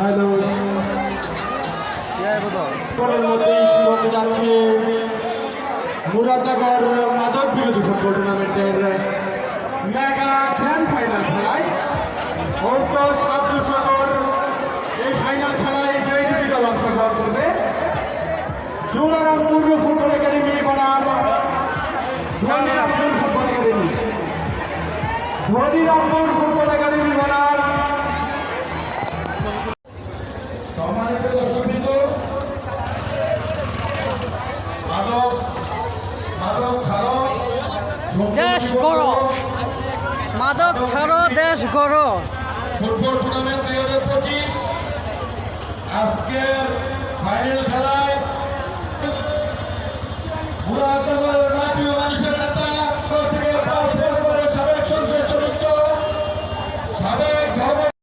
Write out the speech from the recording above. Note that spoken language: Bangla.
হ্যালো পরের মধ্যেই শুরু হতে যাচ্ছে মুরাদনগর মাদক বিরোধী ফুটবল টুর্নামেন্টের মেগা গ্র্যান্ড ফাইনাল খেলায় অল্প 7-2 এই ফাইনাল খেলায় যে দুটি দল অংশগ্রহণ করবে ধুলারামপুর ফুটবল একাডেমি বনাম Dhanirampur football academy. Dhanirampur football academy বনাম সম্মানিত দর্শকবৃন্দ, দেশ গড়ো, মাদক ছাড়ো দেশ গড়ো। ফুটবল টুর্নামেন্ট 2025 আজকের ফাইনাল খেলায় মুরাদনগর